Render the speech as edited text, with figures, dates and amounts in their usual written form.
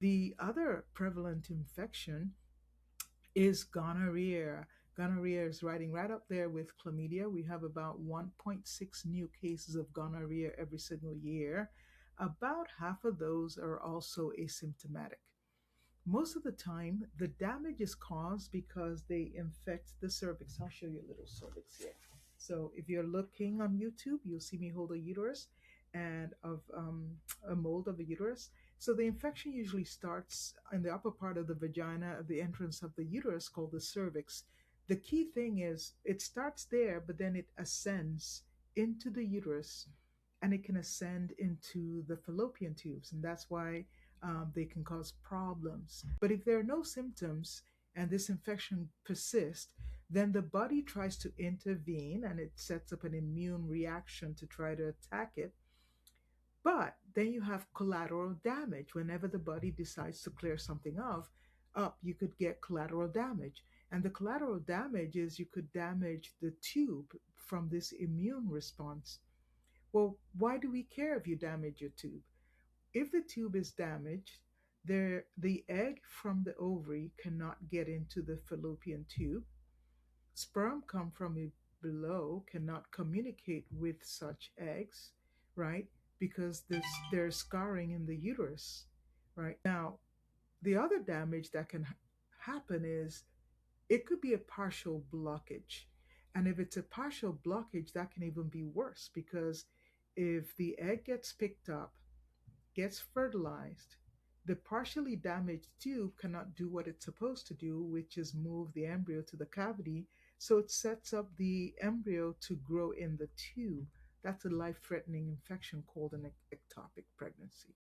The other prevalent infection is gonorrhea. Gonorrhea is riding right up there with chlamydia. We have about 1.6 new cases of gonorrhea every single year. About half of those are also asymptomatic. Most of the time, the damage is caused because they infect the cervix. I'll show you a little cervix here. So, if you're looking on YouTube, you'll see me hold a uterus and of a mold of the uterus. So, the infection usually starts in the upper part of the vagina, at the entrance of the uterus, called the cervix. The key thing is it starts there, but then it ascends into the uterus and it can ascend into the fallopian tubes. And that's why they can cause problems. But if there are no symptoms and this infection persists, then the body tries to intervene and it sets up an immune reaction to try to attack it. But then you have collateral damage. Whenever the body decides to clear something up, you could get collateral damage. And the collateral damage is you could damage the tube from this immune response. Well, why do we care if you damage your tube? If the tube is damaged, the egg from the ovary cannot get into the fallopian tube. Sperm come from below cannot communicate with such eggs, right? Because there's scarring in the uterus, right? Now, the other damage that can happen is it could be a partial blockage. And if it's a partial blockage, that can even be worse because if the egg gets picked up, gets fertilized, the partially damaged tube cannot do what it's supposed to do, which is move the embryo to the cavity. So it sets up the embryo to grow in the tube. That's a life threatening infection called an ectopic pregnancy.